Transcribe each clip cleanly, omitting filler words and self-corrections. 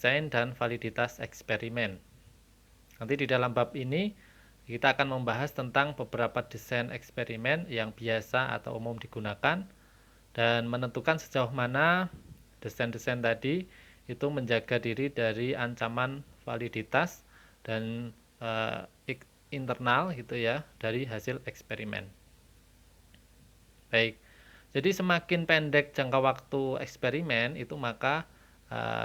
Desain dan validitas eksperimen. Nanti di dalam bab ini kita akan membahas tentang beberapa desain eksperimen yang biasa atau umum digunakan dan menentukan sejauh mana desain-desain tadi itu menjaga diri dari ancaman validitas dan internal gitu ya dari hasil eksperimen. Baik. Jadi semakin pendek jangka waktu eksperimen itu maka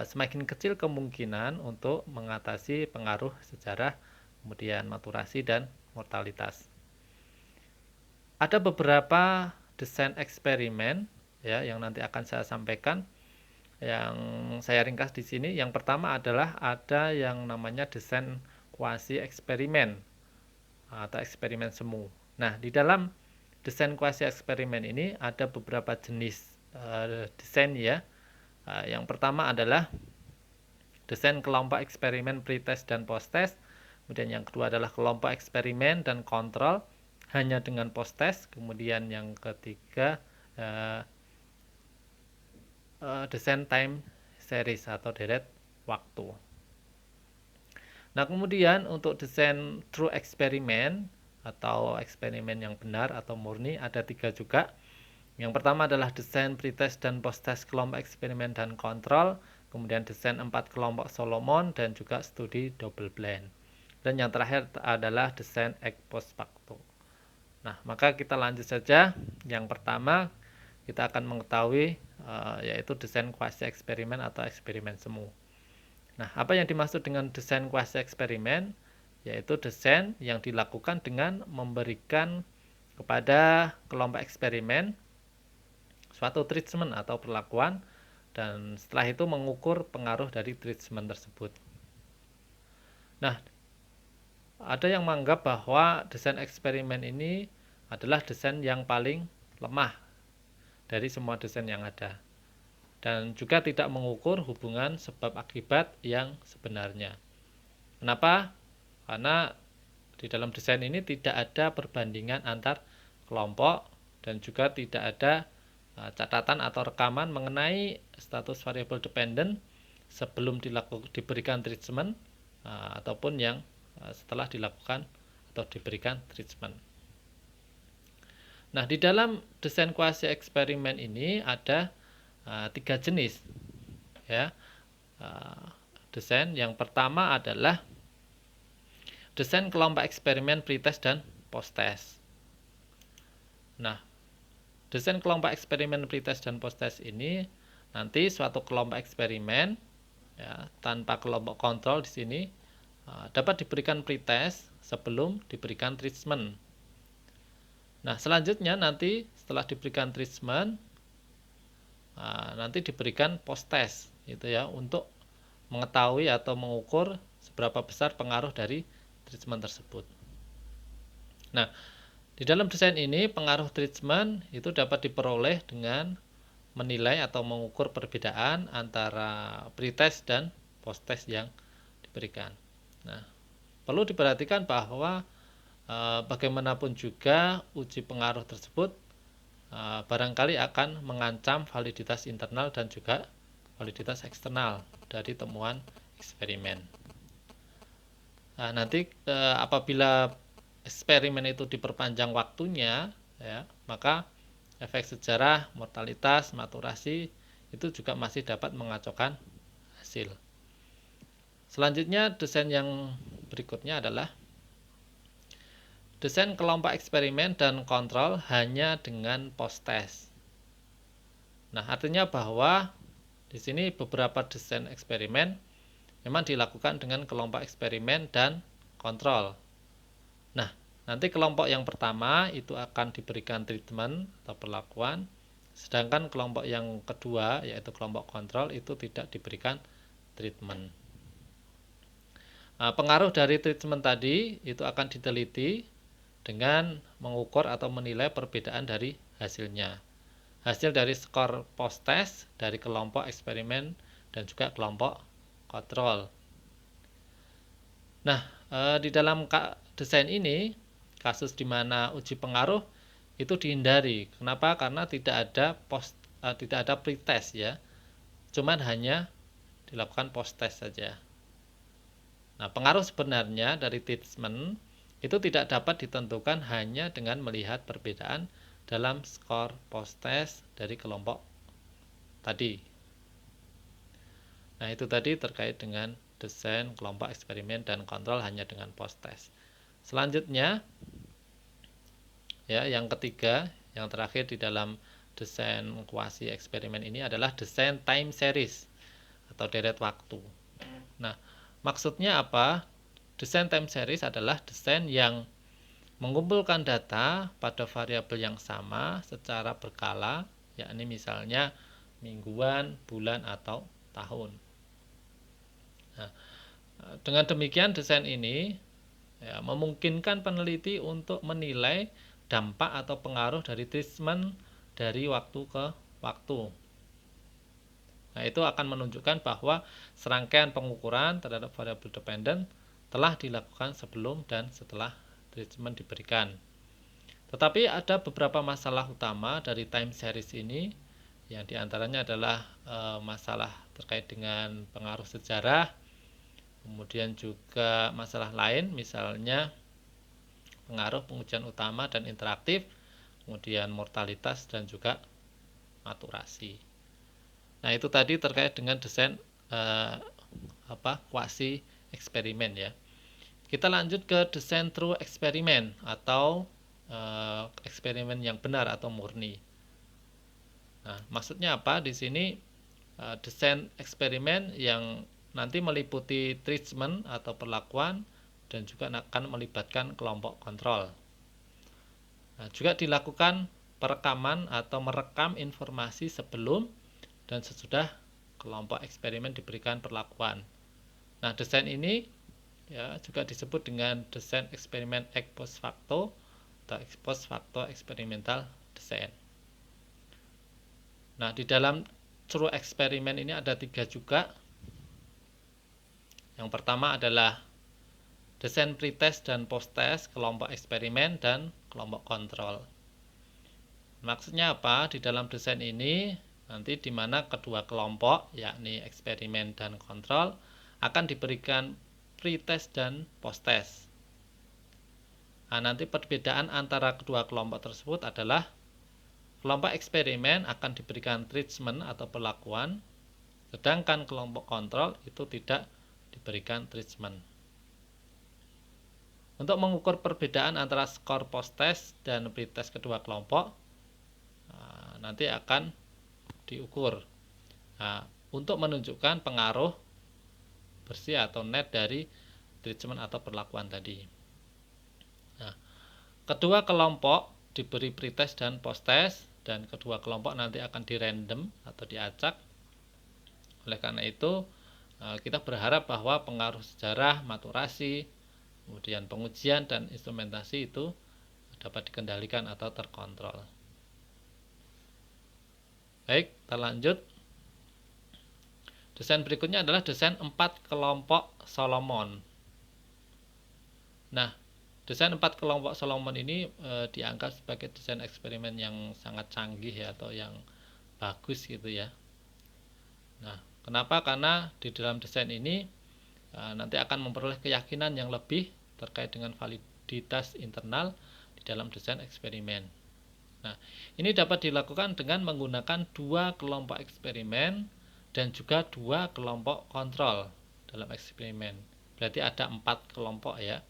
semakin kecil kemungkinan untuk mengatasi pengaruh sejarah, kemudian maturasi dan mortalitas. Ada beberapa desain eksperimen ya yang nanti akan saya sampaikan, yang saya ringkas di sini. Yang pertama adalah ada yang namanya desain kuasi eksperimen atau eksperimen semu. Nah, di dalam desain kuasi eksperimen ini ada beberapa jenis desain ya. Yang pertama adalah desain kelompok eksperimen pretest dan posttest. Kemudian yang kedua adalah kelompok eksperimen dan kontrol hanya dengan posttest. Kemudian yang ketiga desain time series atau deret waktu. Nah, kemudian untuk desain true eksperimen atau eksperimen yang benar atau murni ada 3 juga. Yang pertama adalah desain pretest dan posttest kelompok eksperimen dan kontrol, kemudian desain 4 kelompok Solomon, dan juga studi double blind. Dan yang terakhir adalah desain ex post facto. Nah, maka kita lanjut saja. Yang pertama, kita akan mengetahui yaitu desain kuasi eksperimen atau eksperimen semu. Nah, apa yang dimaksud dengan desain kuasi eksperimen? Yaitu desain yang dilakukan dengan memberikan kepada kelompok eksperimen suatu treatment atau perlakuan dan setelah itu mengukur pengaruh dari treatment tersebut. Nah, ada yang menganggap bahwa desain eksperimen ini adalah desain yang paling lemah dari semua desain yang ada dan juga tidak mengukur hubungan sebab akibat yang sebenarnya. Kenapa? Karena di dalam desain ini tidak ada perbandingan antar kelompok dan juga tidak ada catatan atau rekaman mengenai status variable dependent sebelum diberikan treatment ataupun yang setelah dilakukan atau diberikan treatment. Nah, di dalam desain kuasi eksperimen ini ada 3 jenis ya. Desain yang pertama adalah desain kelompok eksperimen pretest dan posttest. Nah, desain kelompok eksperimen pretest dan posttest ini nanti suatu kelompok eksperimen ya, tanpa kelompok kontrol di sini dapat diberikan pretest sebelum diberikan treatment. Nah, selanjutnya nanti setelah diberikan treatment nanti diberikan posttest gitu ya untuk mengetahui atau mengukur seberapa besar pengaruh dari treatment tersebut. Nah, di dalam desain ini pengaruh treatment itu dapat diperoleh dengan menilai atau mengukur perbedaan antara pretest dan posttest yang diberikan. Nah, perlu diperhatikan bahwa bagaimanapun juga uji pengaruh tersebut barangkali akan mengancam validitas internal dan juga validitas eksternal dari temuan eksperimen. Nah, nanti apabila eksperimen itu diperpanjang waktunya ya, maka efek sejarah, mortalitas, maturasi itu juga masih dapat mengacaukan hasil. Selanjutnya desain yang berikutnya adalah desain kelompok eksperimen dan kontrol hanya dengan posttest. Nah, artinya bahwa di sini beberapa desain eksperimen memang dilakukan dengan kelompok eksperimen dan kontrol. Nah, nanti kelompok yang pertama itu akan diberikan treatment atau perlakuan, sedangkan kelompok yang kedua yaitu kelompok kontrol itu tidak diberikan treatment. Nah, pengaruh dari treatment tadi itu akan diteliti dengan mengukur atau menilai perbedaan dari hasilnya. Hasil dari skor posttest dari kelompok eksperimen dan juga kelompok kontrol. Nah, di dalam desain ini kasus di mana uji pengaruh itu dihindari. Kenapa? Karena tidak ada pretest ya. Cuman hanya dilakukan post test saja. Nah, pengaruh sebenarnya dari treatment itu tidak dapat ditentukan hanya dengan melihat perbedaan dalam skor post test dari kelompok tadi. Nah, itu tadi terkait dengan desain kelompok eksperimen dan kontrol hanya dengan post test. Selanjutnya, ya, yang ketiga, yang terakhir di dalam desain kuasi eksperimen ini adalah desain time series atau deret waktu. Nah, maksudnya apa? Desain time series adalah desain yang mengumpulkan data pada variabel yang sama secara berkala, yakni misalnya mingguan, bulan, atau tahun. Nah, dengan demikian desain ini ya, memungkinkan peneliti untuk menilai dampak atau pengaruh dari treatment dari waktu ke waktu. Nah, itu akan menunjukkan bahwa serangkaian pengukuran terhadap variabel dependent telah dilakukan sebelum dan setelah treatment diberikan. Tetapi ada beberapa masalah utama dari time series ini, yang diantaranya adalah masalah terkait dengan pengaruh sejarah, kemudian juga masalah lain, misalnya pengaruh pengujian utama dan interaktif, kemudian mortalitas dan juga maturasi. Nah, itu tadi terkait dengan desain kuasi eksperimen ya. Kita lanjut ke desain true eksperimen atau eksperimen yang benar atau murni. Nah, maksudnya apa? Di sini desain eksperimen yang nanti meliputi treatment atau perlakuan dan juga akan melibatkan kelompok kontrol. Nah, juga dilakukan perekaman atau merekam informasi sebelum dan sesudah kelompok eksperimen diberikan perlakuan. Nah, desain ini ya juga disebut dengan desain eksperimen ex post facto atau ex post facto experimental design. Nah, di dalam true eksperimen ini ada 3 juga. Yang pertama adalah desain pretest dan post-test kelompok eksperimen dan kelompok kontrol. Maksudnya apa? Di dalam desain ini nanti di mana kedua kelompok yakni eksperimen dan kontrol akan diberikan pretest dan post-test. Nah, nanti perbedaan antara kedua kelompok tersebut adalah kelompok eksperimen akan diberikan treatment atau perlakuan, sedangkan kelompok kontrol itu tidak diberikan treatment. Untuk mengukur perbedaan antara skor post-test dan pretest kedua kelompok, nanti akan diukur untuk menunjukkan pengaruh bersih atau net dari treatment atau perlakuan tadi. Nah, kedua kelompok diberi pretest dan post-test dan kedua kelompok nanti akan dirandom atau diacak. Oleh karena itu, kita berharap bahwa pengaruh sejarah, maturasi, kemudian pengujian dan instrumentasi itu dapat dikendalikan atau terkontrol. Baik, kita lanjut. Desain berikutnya adalah desain 4 kelompok Solomon. Nah, desain 4 kelompok Solomon ini dianggap sebagai desain eksperimen yang sangat canggih ya, atau yang bagus gitu ya. Nah, kenapa? Karena di dalam desain ini nanti akan memperoleh keyakinan yang lebih terkait dengan validitas internal di dalam desain eksperimen. Nah, ini dapat dilakukan dengan menggunakan 2 kelompok eksperimen dan juga 2 kelompok kontrol dalam eksperimen. Berarti ada 4 kelompok ya.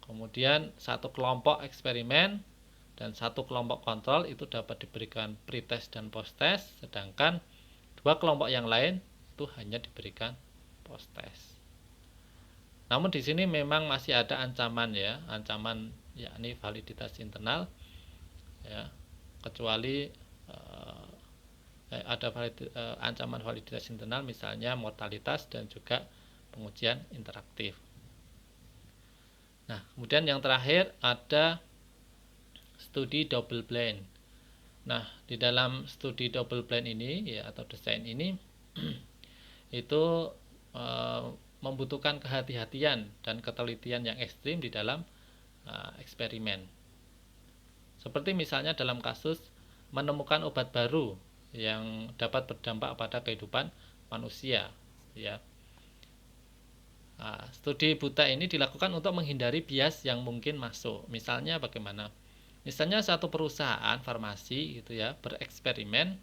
Kemudian 1 kelompok eksperimen dan 1 kelompok kontrol itu dapat diberikan pretest dan post-test, sedangkan 2 kelompok yang lain itu hanya diberikan post-test. Namun di sini memang masih ada ancaman ya, ancaman yakni validitas internal ya, kecuali ada ancaman validitas internal, misalnya mortalitas dan juga pengujian interaktif. Nah, kemudian yang terakhir ada studi double blind. Nah, di dalam studi double blind ini ya, atau desain ini itu membutuhkan kehati-hatian dan ketelitian yang ekstrim di dalam eksperimen. Seperti misalnya dalam kasus menemukan obat baru yang dapat berdampak pada kehidupan manusia, ya. Nah, studi buta ini dilakukan untuk menghindari bias yang mungkin masuk. Misalnya bagaimana? Misalnya satu perusahaan farmasi gitu ya bereksperimen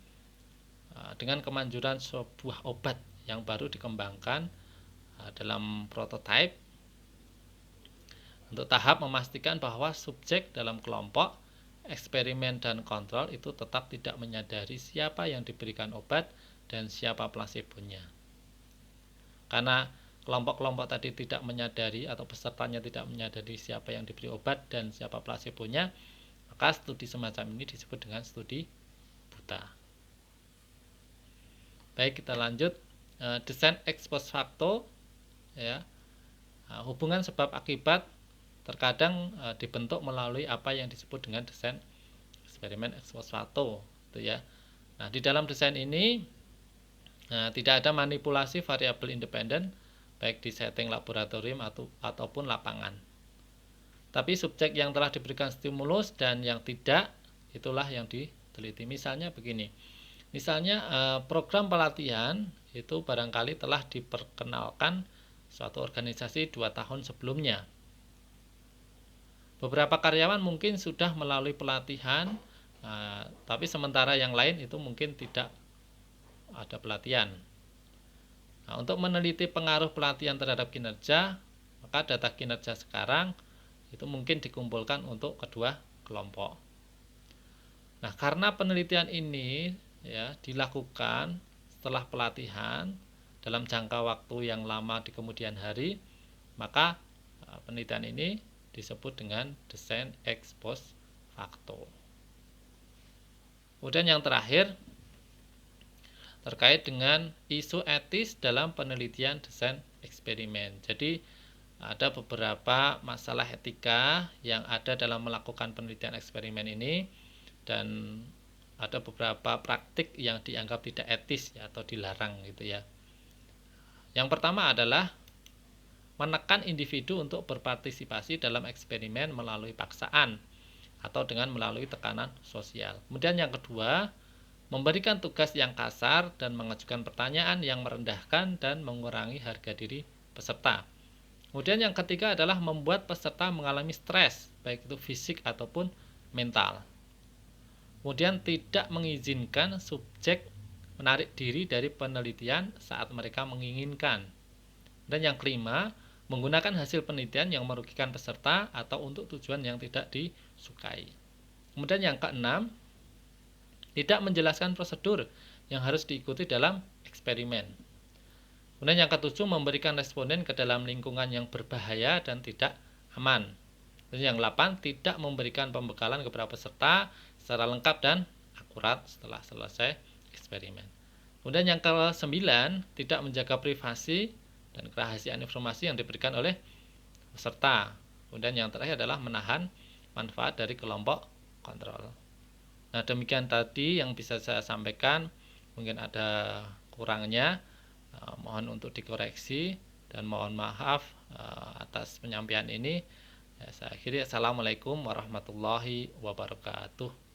dengan kemanjuran sebuah obat yang baru dikembangkan dalam prototipe untuk tahap memastikan bahwa subjek dalam kelompok eksperimen dan kontrol itu tetap tidak menyadari siapa yang diberikan obat dan siapa plasebonya. Karena kelompok-kelompok tadi tidak menyadari atau pesertanya tidak menyadari siapa yang diberi obat dan siapa plasebonya, maka studi semacam ini disebut dengan studi buta. Baik, kita lanjut. Desain ex post facto, ya. Hubungan sebab akibat terkadang dibentuk melalui apa yang disebut dengan desain eksperimen ex post facto, gitu ya. Nah, di dalam desain ini tidak ada manipulasi variabel independen baik di setting laboratorium ataupun lapangan. Tapi subjek yang telah diberikan stimulus dan yang tidak, itulah yang diteliti. Misalnya begini, misalnya program pelatihan itu barangkali telah diperkenalkan suatu organisasi 2 tahun sebelumnya. Beberapa karyawan mungkin sudah melalui pelatihan, tapi sementara yang lain itu mungkin tidak ada pelatihan. Nah, untuk meneliti pengaruh pelatihan terhadap kinerja, maka data kinerja sekarang itu mungkin dikumpulkan untuk kedua kelompok. Nah, karena penelitian ini ya dilakukan setelah pelatihan dalam jangka waktu yang lama di kemudian hari, maka penelitian ini disebut dengan desain ex post facto. Kemudian yang terakhir terkait dengan isu etis dalam penelitian desain eksperimen. Jadi ada beberapa masalah etika yang ada dalam melakukan penelitian eksperimen ini dan ada beberapa praktik yang dianggap tidak etis ya, atau dilarang gitu ya. Yang pertama adalah menekan individu untuk berpartisipasi dalam eksperimen melalui paksaan atau dengan melalui tekanan sosial. Kemudian yang kedua, memberikan tugas yang kasar dan mengajukan pertanyaan yang merendahkan dan mengurangi harga diri peserta. Kemudian yang ketiga adalah membuat peserta mengalami stres, baik itu fisik ataupun mental. Kemudian tidak mengizinkan subjek menarik diri dari penelitian saat mereka menginginkan. Dan yang kelima, menggunakan hasil penelitian yang merugikan peserta atau untuk tujuan yang tidak disukai. Kemudian yang keenam, tidak menjelaskan prosedur yang harus diikuti dalam eksperimen. Kemudian yang ketujuh, memberikan responden ke dalam lingkungan yang berbahaya dan tidak aman. Dan yang delapan, tidak memberikan pembekalan kepada peserta secara lengkap dan akurat setelah selesai eksperimen. Kemudian yang ke-9, tidak menjaga privasi dan kerahasiaan informasi yang diberikan oleh peserta. Kemudian yang terakhir adalah menahan manfaat dari kelompok kontrol. Nah, demikian tadi yang bisa saya sampaikan. Mungkin ada kurangnya, mohon untuk dikoreksi dan mohon maaf atas penyampaian ini. Saya akhiri. Assalamualaikum warahmatullahi wabarakatuh.